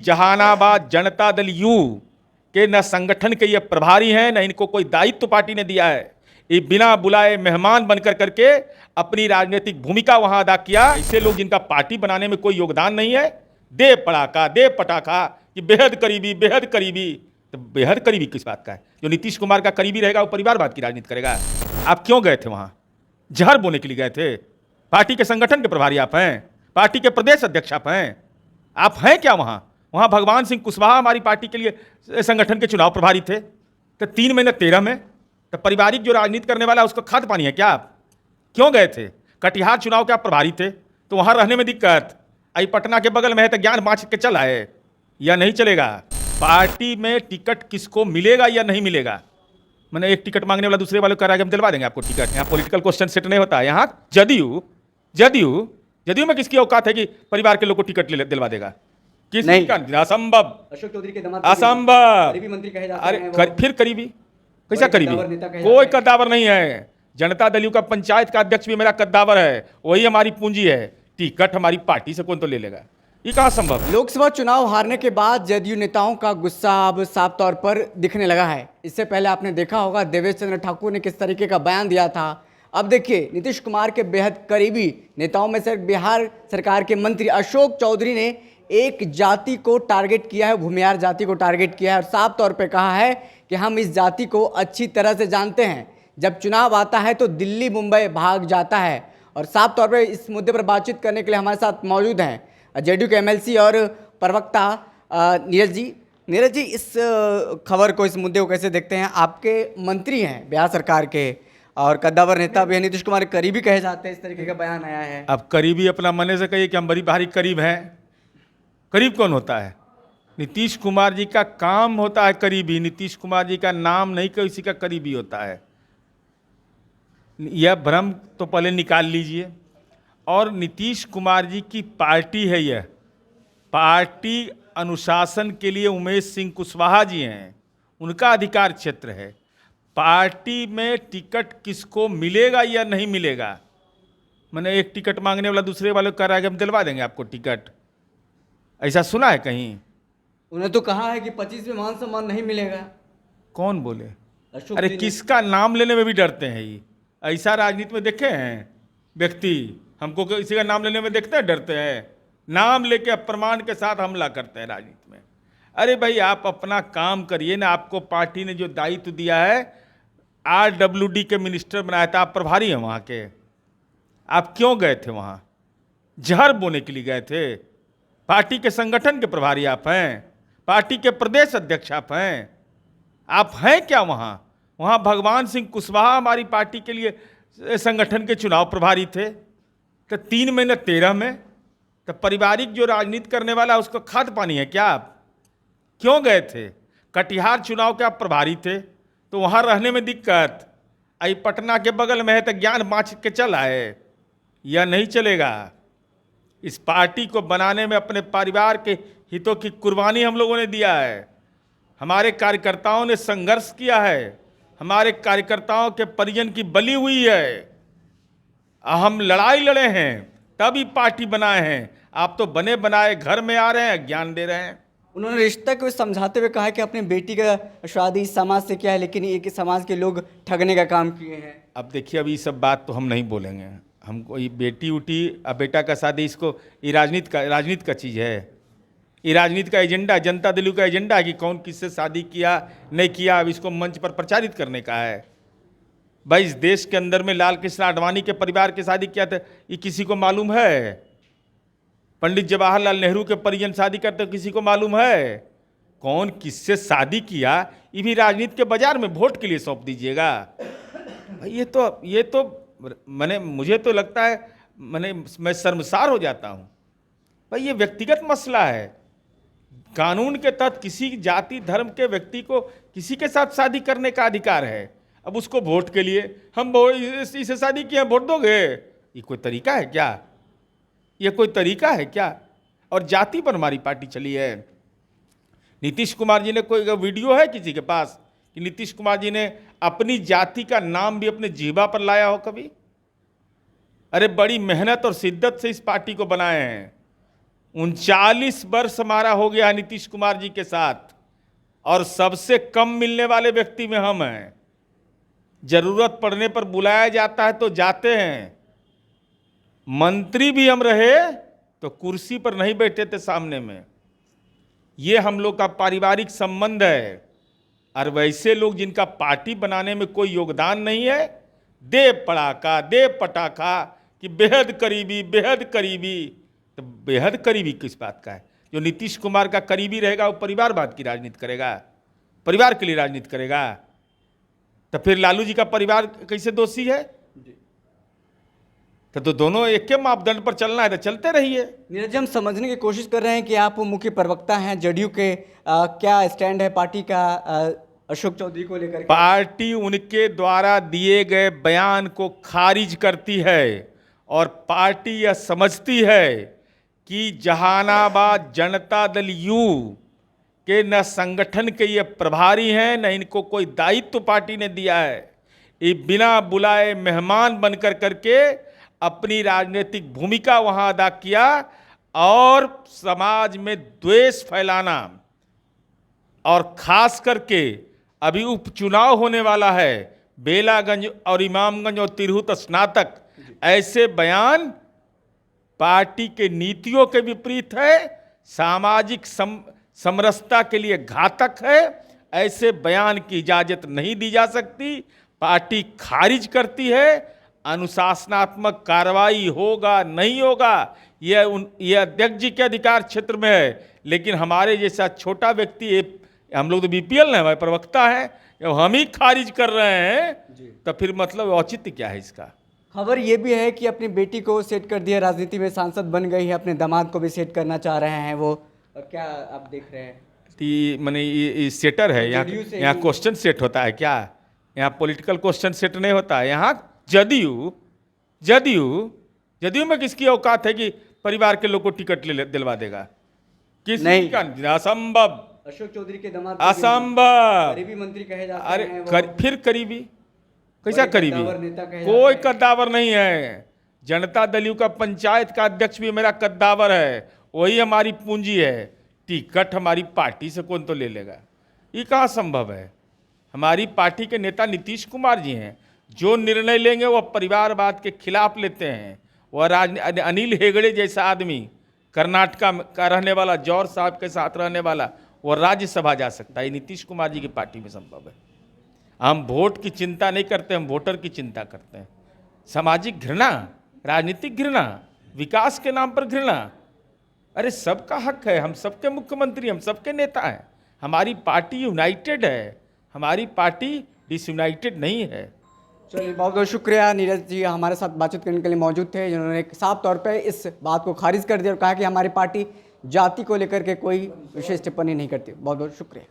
Jehanabad Janata Dal you के न संगठन के ये प्रभारी हैं, न इनको कोई दायित्व पार्टी ने दिया है। ये बिना बुलाए मेहमान बनकर करके अपनी राजनीतिक भूमिका वहां अदा किया। ऐसे लोग जिनका पार्टी बनाने में कोई योगदान नहीं है, दे पड़ाका दे पटाखा कि बेहद करीबी बेहद करीबी। तो बेहद करीबी किस बात का है? जो नीतीश कुमार का करीबी रहेगा वो परिवारवाद की राजनीति करेगा। आप क्यों गए थे वहां? जहर बोने के लिए गए थे? पार्टी के संगठन के प्रभारी आप हैं, पार्टी के प्रदेश अध्यक्ष आप हैं क्या वहां? वहां भगवान सिंह कुशवाहा हमारी पार्टी के लिए संगठन के चुनाव प्रभारी थे। तो 3 महीने 13 में तो पारिवारिक जो राजनीति करने वाला है उसको खाद पानी है क्या आप? क्यों गए थे? कटिहार चुनाव के आप प्रभारी थे तो वहां रहने में दिक्कत आई, पटना के बगल में है तो ज्ञान बांट के चल आए, या नहीं चलेगा? पार्टी में टिकट किसको मिलेगा या नहीं मिलेगा? मैंने एक टिकट मांगने वाला दूसरे वाले को कह रहा है कि हम दिलवा देंगे आपको टिकट। यहाँ पॉलिटिकल क्वेश्चन सेट नहीं होता है। यहाँ जदयू जदयू जदयू में किसकी औकात है कि परिवार के लोग को टिकट दिलवा देगा? किसी का असंभव, अशोक चौधरी के दामाद असंभव। करीबी मंत्री कहे जाते हैं। अरे फिर करीबी कैसा करीबी? कोई कद्दावर नहीं है। जनता दल यू का पंचायत का अध्यक्ष भी मेरा कद्दावर है, वही हमारी पूंजी है। टिकट हमारी पार्टी से कौन तो ले लेगा? ये कहाँ संभव? लोकसभा चुनाव हारने के बाद जदयू नेताओं का गुस्सा अब साफ तौर पर दिखने लगा है। इससे पहले आपने देखा होगा देवेश चंद्र ठाकुर ने किस तरीके का बयान दिया था। अब देखिए नीतीश कुमार के बेहद करीबी नेताओं में से बिहार सरकार के मंत्री अशोक चौधरी ने एक जाति को टारगेट किया है, भूमिहार जाति को टारगेट किया है और साफ तौर पे कहा है कि हम इस जाति को अच्छी तरह से जानते हैं। जब चुनाव आता है तो दिल्ली मुंबई भाग जाता है। और साफ तौर पे इस मुद्दे पर बातचीत करने के लिए हमारे साथ मौजूद हैं जेडीयू के एमएलसी और प्रवक्ता नीरज जी। नीरज जी, इस खबर को, इस मुद्दे को कैसे देखते हैं? आपके मंत्री हैं बिहार सरकार के और कद्दावर नेता भी है, नीतीश कुमार करीबी कहे जाते हैं, इस तरीके का बयान आया है। अब करीबी अपना मने से कहिए कि हम बड़ी भारी करीब हैं। करीब कौन होता है? नीतीश कुमार जी का काम होता है करीबी। नीतीश कुमार जी का नाम नहीं किसी का करीबी होता है। यह भ्रम तो पहले निकाल लीजिए। और नीतीश कुमार जी की पार्टी है, यह पार्टी अनुशासन के लिए उमेश सिंह कुशवाहा जी हैं, उनका अधिकार क्षेत्र है। पार्टी में टिकट किसको मिलेगा या नहीं मिलेगा? मैंने एक टिकट मांगने वाला दूसरे वाले को कह रहा है कि हम दिलवा देंगे आपको टिकट। ऐसा सुना है कहीं? उन्हें तो कहा है कि 25 में मान सम्मान नहीं मिलेगा। कौन बोले? अरे किसका नाम लेने में भी डरते हैं ये। ऐसा राजनीति में देखे हैं व्यक्ति? हमको किसी का नाम लेने में देखते हैं डरते हैं? नाम लेके अप्रमाण के साथ हमला करते हैं राजनीति में। अरे भाई आप अपना काम करिए ना। आपको पार्टी ने जो दायित्व दिया है, RWD के मिनिस्टर बनाया था, आप प्रभारी हैं वहाँ के। आप क्यों गए थे वहाँ? जहर बोने के लिए गए थे? पार्टी के संगठन के प्रभारी आप हैं, पार्टी के प्रदेश अध्यक्ष आप हैं क्या वहाँ? वहाँ भगवान सिंह कुशवाहा हमारी पार्टी के लिए संगठन के चुनाव प्रभारी थे। तो 3 महीने 13 में तो पारिवारिक जो राजनीति करने वाला है उसको खाद पानी है क्या आप? क्यों गए थे? कटिहार चुनाव के आप प्रभारी थे तो वहाँ रहने में दिक्कत आई, पटना के बगल में है तो ज्ञान बांट के चल आए, या नहीं चलेगा? इस पार्टी को बनाने में अपने परिवार के हितों की कुर्बानी हम लोगों ने दिया है। हमारे कार्यकर्ताओं ने संघर्ष किया है, हमारे कार्यकर्ताओं के परिजन की बलि हुई है। हम लड़ाई लड़े हैं तभी पार्टी बनाए हैं। आप तो बने बनाए घर में आ रहे हैं, ज्ञान दे रहे हैं। उन्होंने रिश्ता को समझाते हुए कहा कि अपनी बेटी का शादी समाज से किया है, लेकिन ये कि समाज के लोग ठगने का काम किए हैं। अब देखिए, अब ये सब बात तो हम नहीं बोलेंगे। हमको ये बेटी उटी अब बेटा का शादी, इसको ये राजनीति का चीज़ है। ये राजनीति का एजेंडा, जनता दल का एजेंडा है कि कौन किससे शादी किया नहीं किया, अब इसको मंच पर प्रचारित करने का है। भाई इस देश के अंदर में लाल कृष्ण आडवाणी के परिवार की शादी किया था, ये किसी को मालूम है? पंडित जवाहरलाल नेहरू के परिजन शादी करते किसी को मालूम है? कौन किससे शादी किया ये भी राजनीति के बाजार में वोट के लिए सौंप दीजिएगा? भाई ये तो मुझे तो लगता है मैं शर्मसार हो जाता हूँ। भाई ये व्यक्तिगत मसला है। कानून के तहत किसी जाति धर्म के व्यक्ति को किसी के साथ शादी करने का अधिकार है। अब उसको वोट के लिए हम इसे शादी किया वोट दोगे? ये कोई तरीका है क्या? ये कोई तरीका है क्या? और जाति पर हमारी पार्टी चली है। नीतीश कुमार जी ने कोई वीडियो है किसी के पास कि नीतीश कुमार जी ने अपनी जाति का नाम भी अपने जीवा पर लाया हो कभी? अरे बड़ी मेहनत और शिद्दत से इस पार्टी को बनाए हैं। 39 वर्ष हमारा हो गया नीतीश कुमार जी के साथ, और सबसे कम मिलने वाले व्यक्ति में हम हैं। जरूरत पड़ने पर बुलाया जाता है तो जाते हैं। मंत्री भी हम रहे तो कुर्सी पर नहीं बैठे थे सामने में। ये हम लोग का पारिवारिक संबंध है। और वैसे लोग जिनका पार्टी बनाने में कोई योगदान नहीं है, दे पड़ाका दे पटाखा कि बेहद करीबी बेहद करीबी। तो बेहद करीबी किस बात का है? जो नीतीश कुमार का करीबी रहेगा वो परिवारवाद की राजनीति करेगा, परिवार के लिए राजनीति करेगा। तो फिर लालू जी का परिवार कैसे दोषी है? तो दोनों एक के मापदंड पर चलना है तो चलते रहिए। नीरज जी, हम समझने की कोशिश कर रहे हैं कि आप मुख्य प्रवक्ता हैं जदयू के, क्या स्टैंड है पार्टी का अशोक चौधरी को लेकर? पार्टी उनके द्वारा दिए गए बयान को खारिज करती है और पार्टी यह समझती है कि जहानाबाद जनता दल यू के न संगठन के ये प्रभारी हैं, न इनको कोई दायित्व पार्टी ने दिया है। ये बिना बुलाए मेहमान बनकर करके अपनी राजनीतिक भूमिका वहां अदा किया और समाज में द्वेष फैलाना, और खास करके अभी उपचुनाव होने वाला है, बेलागंज और इमामगंज और तिरहुत स्नातक, ऐसे बयान पार्टी के नीतियों के विपरीत है, सामाजिक समरसता के लिए घातक है। ऐसे बयान की इजाजत नहीं दी जा सकती। पार्टी खारिज करती है। अनुशासनात्मक कार्रवाई होगा नहीं होगा यह अध्यक्ष जी के अधिकार क्षेत्र में है, लेकिन हमारे जैसा छोटा व्यक्ति, हम लोग तो बीपीएल है, प्रवक्ता है, जब हम ही खारिज कर रहे हैं तो फिर मतलब औचित्य क्या है इसका? खबर ये भी है कि अपनी बेटी को सेट कर दिया, राजनीति में सांसद बन गई है, अपने दामाद को भी सेट करना चाह रहे हैं वो। और क्या आप देख रहे हैं? मैंने ये सेटर है यहाँ क्वेश्चन सेट होता है क्या? यहाँ पॉलिटिकल क्वेश्चन सेट नहीं होता है। यहाँ जदयू में किसकी औकात है कि परिवार के लोग को टिकट दिलवा देगा? किसी का असंभव। अशोक चौधरी के दामाद असंभव, करीबी मंत्री कहे जाते अरे हैं फिर करीबी कैसा करीबी? कोई कद्दावर नहीं है। जनता दल यू का पंचायत का अध्यक्ष भी मेरा कद्दावर है, वही हमारी पूंजी है। टिकट हमारी पार्टी से कौन तो ले लेगा? ये कहाँ संभव है? हमारी पार्टी के नेता नीतीश कुमार जी हैं, जो निर्णय लेंगे वह परिवारवाद के खिलाफ लेते हैं। वह अनिल हेगड़े जैसा आदमी, कर्नाटका का रहने वाला, जौहर साहब के साथ रहने वाला, वह राज्यसभा जा सकता है। नीतीश कुमार जी की पार्टी में संभव है। हम वोट की चिंता नहीं करते, हम वोटर की चिंता करते हैं। सामाजिक घृणा, राजनीतिक घृणा, विकास के नाम पर घृणा, अरे सबका हक है। हम सबके मुख्यमंत्री, हम सबके नेता हैं। हमारी पार्टी यूनाइटेड है, हमारी पार्टी डिसयूनाइटेड नहीं है। चलिए, बहुत बहुत शुक्रिया नीरज जी, हमारे साथ बातचीत करने के लिए मौजूद थे, जिन्होंने साफ तौर पे इस बात को खारिज कर दिया और कहा कि हमारी पार्टी जाति को लेकर के कोई विशेष टिप्पणी नहीं करती। बहुत बहुत शुक्रिया।